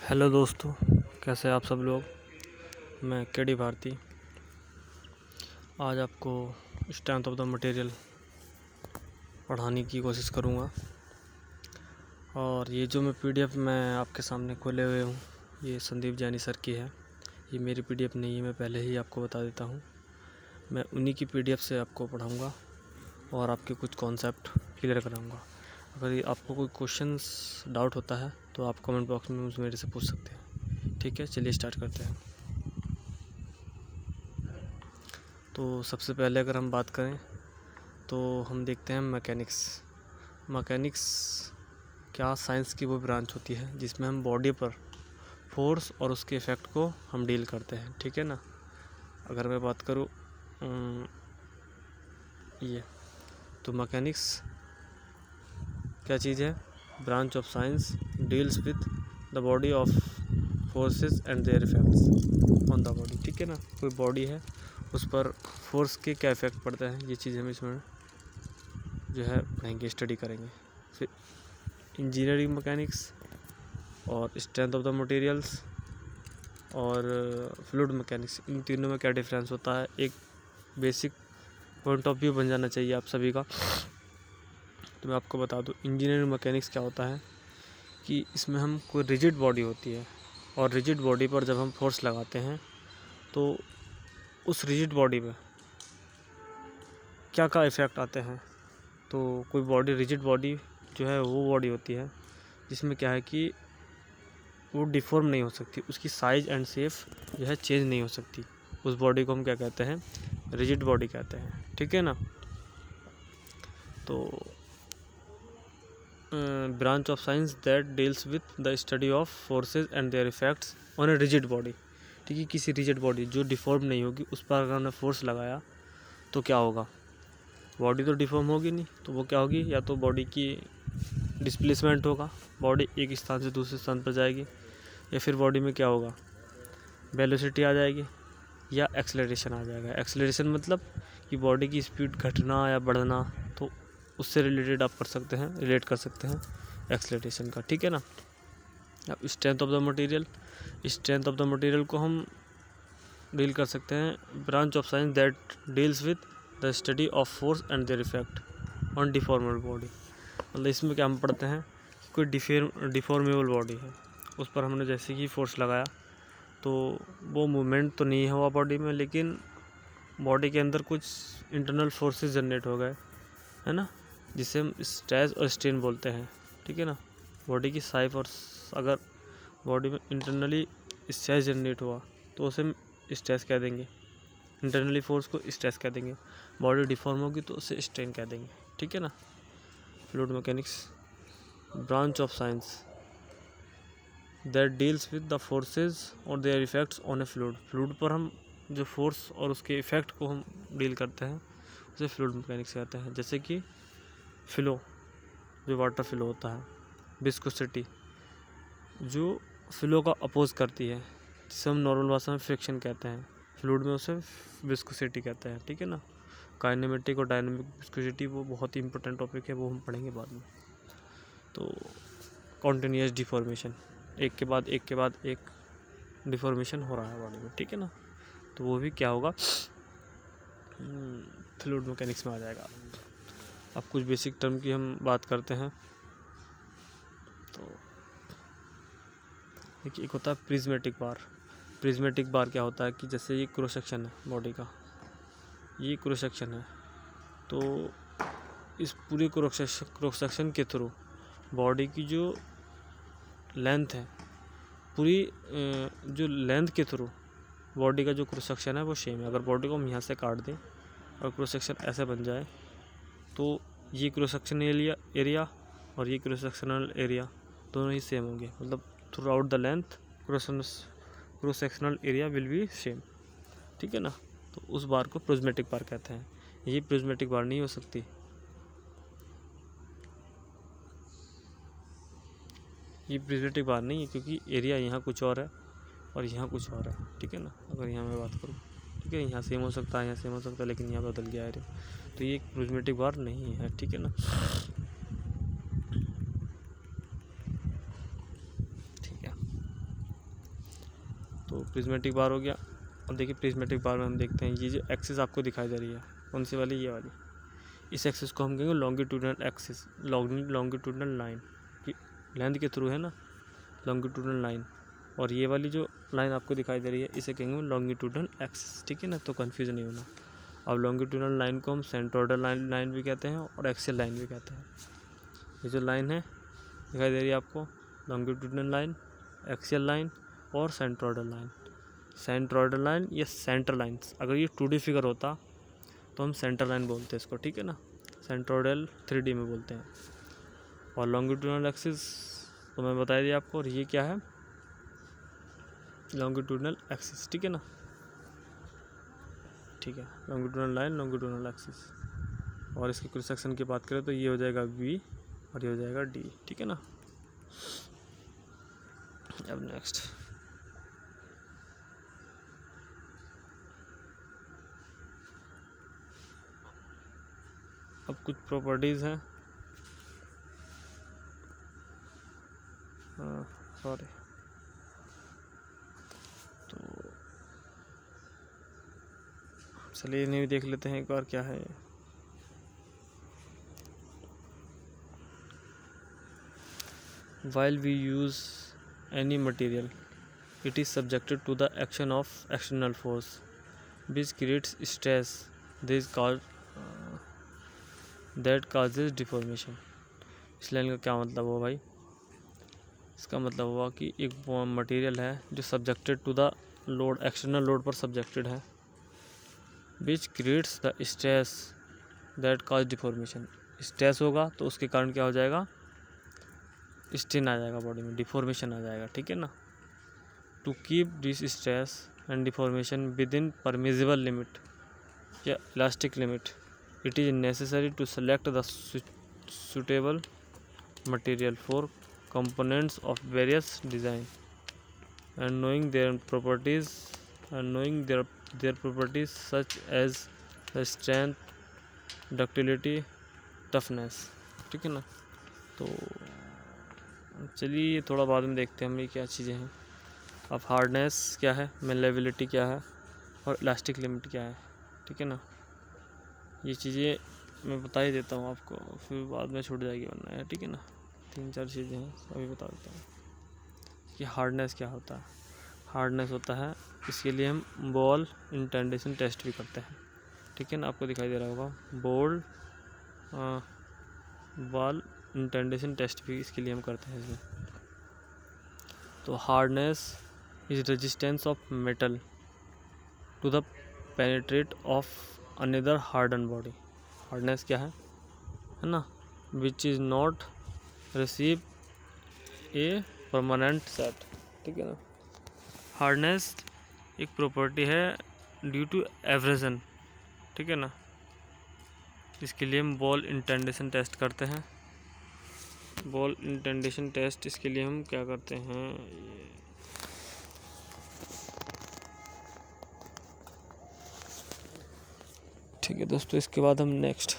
Hello दोस्तों, कैसे हैं आप सब लोग। मैं केडी भारती आज आपको स्ट्रेंथ ऑफ द मटेरियल पढ़ाने की कोशिश करूंगा। और ये जो मैं पीडीएफ मैं आपके सामने खोले हुए हूँ, ये संदीप जैनी सर की है। ये मेरी पीडीएफ नहीं है, मैं पहले ही आपको बता देता हूँ। मैं उन्हीं की पीडीएफ से आपको पढ़ाऊँगा और आपके कुछ कॉन्सेप्ट क्लियर कराऊँगा। अगर आपको कोई क्वेश्चंस डाउट होता है तो आप कमेंट बॉक्स में मेरे से पूछ सकते हैं। ठीक है, चलिए स्टार्ट करते हैं। तो सबसे पहले अगर हम बात करें तो हम देखते हैं मैकेनिक्स क्या साइंस की वो ब्रांच होती है जिसमें हम बॉडी पर फोर्स और उसके इफ़ेक्ट को हम डील करते हैं। ठीक है ना। अगर मैं बात करूँ ये तो मैकेनिक्स क्या चीज़ है, branch of science deals with the body of forces and there effects on the body. ठीक है ना, कोई बॉडी है उस पर फोर्स के क्या इफ़ेक्ट पड़ता है, ये चीज़ हम इसमें जो है पढ़ेंगे, स्टडी करेंगे। फिर इंजीनियरिंग मैकेनिक्स और स्ट्रेंथ ऑफ द मटेरियल्स और फ्लूइड मैकेनिक्स, इन तीनों में क्या डिफरेंस होता है, एक बेसिक पॉइंट ऑफ व्यू बन जाना चाहिए आप सभी का। तो मैं आपको बता दूं, इंजीनियरिंग मैकेनिक्स क्या होता है कि इसमें हम कोई रिजिड बॉडी होती है और रिजिड बॉडी पर जब हम फोर्स लगाते हैं तो उस रिजिड बॉडी में क्या क्या इफ़ेक्ट आते हैं। तो कोई बॉडी, रिजिड बॉडी जो है वो बॉडी होती है जिसमें क्या है कि वो डिफ़ॉर्म नहीं हो सकती, उसकी साइज़ एंड शेप जो है चेंज नहीं हो सकती। उस बॉडी को हम क्या कहते हैं, रिजिड बॉडी कहते हैं। ठीक है ना। तो branch of science that deals with the study of forces and there effects on a rigid body. ठीक है, किसी रिजिड बॉडी जो डिफॉर्म नहीं होगी उस पर अगर हमने फोर्स लगाया तो क्या होगा, बॉडी तो डिफॉर्म होगी नहीं, तो वो क्या होगी, या तो बॉडी की डिस्प्लेसमेंट होगा, बॉडी एक स्थान से दूसरे स्थान पर जाएगी, या फिर बॉडी में क्या होगा, वेलोसिटी आ जाएगी या एक्सेलरेशन आ जाएगा। एक्सेलरेशन मतलब कि बॉडी की स्पीड घटना या बढ़ना, तो उससे रिलेटेड आप रिलेट कर सकते हैं एक्सेलरेशन का। ठीक है ना। अब स्ट्रेंथ ऑफ द मटेरियल को हम डील कर सकते हैं, branch of science that deals with the study of force and their effect on deformable body. मतलब इसमें क्या हम पढ़ते हैं, कोई डिफॉर्मेबल बॉडी है, उस पर हमने जैसे कि फोर्स लगाया तो वो मूवमेंट तो नहीं हुआ बॉडी में, लेकिन बॉडी के अंदर कुछ इंटरनल फोर्सेस जनरेट हो गए, है ना, जिसे हम स्ट्रेस और स्ट्रेन बोलते हैं। ठीक है ना। बॉडी की साइज, और अगर बॉडी में इंटरनली स्ट्रेस जनरेट हुआ तो उसे हम स्ट्रेस कह देंगे, इंटरनली फोर्स को स्ट्रेस कह देंगे। बॉडी डिफॉर्म होगी तो उसे स्ट्रेन कह देंगे। ठीक है ना। Fluid mechanics, branch of science that deals with the forces और their effects on a fluid. Fluid पर हम जो फोर्स और उसके इफ़ेक्ट को हम डील करते हैं उसे फ्लूइड मैकेनिक्स कहते हैं। जैसे कि फ्लो, जो वाटर फ्लो होता है, विस्कोसिटी जो फ्लो का अपोज करती है, जिसे हम नॉर्मल भाषा में फ्रिक्शन कहते हैं, फ्लूइड में उसे विस्कोसिटी कहते हैं। ठीक है ना। काइनेमेटिक और डायनेमिक विस्कोसिटी वो बहुत ही इंपॉर्टेंट टॉपिक है, वो हम पढ़ेंगे बाद में। तो कॉन्टिन्यूस डिफॉर्मेशन, एक के बाद एक डिफॉर्मेशन हो रहा है बॉडी में। ठीक है ना। तो वो भी क्या होगा, फ्लूइड मैकेनिक्स में आ जाएगा। अब कुछ बेसिक टर्म की हम बात करते हैं। तो एक होता है प्रिज्मेटिक बार क्या होता है कि जैसे ये क्रॉस सेक्शन है बॉडी का, ये क्रॉस सेक्शन है, तो इस पूरे क्रॉस सेक्शन के थ्रू बॉडी की जो लेंथ है, पूरी जो लेंथ के थ्रू बॉडी का जो क्रॉस सेक्शन है वो सेम है। अगर बॉडी को हम यहाँ से काट दें और क्रॉस सेक्शन ऐसे बन जाए तो ये क्रॉस सेक्शन एरिया और ये क्रॉस सेक्शनल एरिया दोनों ही सेम होंगे। मतलब through out the length cross sectional area will be same. ठीक है ना। तो उस बार को प्रिज्मेटिक बार कहते हैं। ये प्रिज्मेटिक बार नहीं हो सकती, ये प्रिज्मेटिक बार नहीं है, क्योंकि एरिया यहाँ कुछ और है और यहाँ कुछ और है। ठीक है ना। अगर यहाँ मैं बात करूँ, ठीक है, यहाँ सेम हो सकता है, यहाँ सेम हो सकता है, लेकिन यहाँ बदल गया एरिया, तो ये एक प्रिज्मेटिक बार नहीं है। ठीक है ना। ठीक है। तो प्रिज्मेटिक बार हो गया। अब देखिए प्रिज्मेटिक बार में हम देखते हैं ये जो एक्सिस आपको दिखाई दे रही है कौन सी वाली, ये वाली, इस एक्सिस को हम कहेंगे longitudinal axis, longitudinal line, length के थ्रू है ना लॉन्गिट्यूडनल लाइन, और ये वाली जो लाइन आपको दिखाई दे रही है इसे कहेंगे लॉन्गिट्यूडनल एक्सिस, ठीक है ना, तो कन्फ्यूज़ नहीं होना। अब लॉन्गिट्यूडनल लाइन को हम सेंट्रोइडल लाइन भी कहते हैं और एक्सियल लाइन भी कहते हैं। ये जो लाइन है दिखाई दे रही है आपको, लॉन्गिट्यूडनल लाइन, एक्सियल लाइन और सेंट्रोइडल लाइन। सेंट्रोइडल लाइन या सेंटर लाइन्स, अगर ये 2D फिगर होता तो हम सेंटर लाइन बोलते हैं इसको, ठीक है ना, सेंट्रोइडल 3D में बोलते हैं। और लॉन्गिट्यूडनल एक्सिस तो मैं बता दिया आपको, और ये क्या है लॉन्गिट्यूडनल एक्सिस, ठीक है ना, ठीक है, लॉन्गिट्यूडनल लाइन, लॉन्गिट्यूडनल एक्सिस। और इसके क्रॉस सेक्शन की बात करें तो ये हो जाएगा V और ये हो जाएगा D, ठीक है ना। अब नेक्स्ट अब कुछ प्रॉपर्टीज़ हैं, सॉरी, तो चलिए इन्हें भी देख लेते हैं एक बार क्या है। While we use any material, it is subjected to the action of external force, which creates stress. This that causes deformation. इस लाइन का क्या मतलब हुआ भाई? इसका मतलब हुआ कि एक मटेरियल है जो subjected to the load, external load पर सब्जेक्टेड है, which creates the stress that cause deformation. Stress होगा तो उसके कारण क्या हो जाएगा, स्ट्रेन आ जाएगा बॉडी में, डिफॉर्मेशन आ जाएगा, ठीक है ना। To keep this stress and deformation within permissible limit या elastic limit, it is necessary to select the suitable material for components of various design, and knowing their properties such as the strength, ductility, toughness, ठीक है ना। तो चलिए थोड़ा बाद में देखते हैं हम ये क्या चीज़ें हैं। अब हार्डनेस क्या है, मेलेबिलिटी क्या है और इलास्टिक लिमिट क्या है, ठीक है ना। ये चीज़ें मैं बता ही देता हूँ आपको, फिर बाद में छूट जाएगी वरना है, ठीक है ना। 3-4 चीज़ें हैं, अभी बता देता हूँ कि हार्डनेस क्या होता है। हार्डनेस होता है, इसके लिए हम बॉल इंटेंडेशन टेस्ट भी करते हैं, ठीक है ना, आपको दिखाई दे रहा होगा बॉल इंटेंडेशन टेस्ट भी इसके लिए हम करते हैं इसमें। तो hardness is resistance of metal to the penetrate of another harden body. Hardness क्या है ना, which is not receive a permanent set, ठीक है ना। हार्डनेस एक प्रॉपर्टी है ड्यू टू एब्रेजन, ठीक है ना। इसके लिए हम बॉल इंटेंडेशन टेस्ट करते हैं। बॉल इंटेंडेशन टेस्ट इसके लिए हम क्या करते हैं, ठीक है दोस्तों। इसके बाद हम नेक्स्ट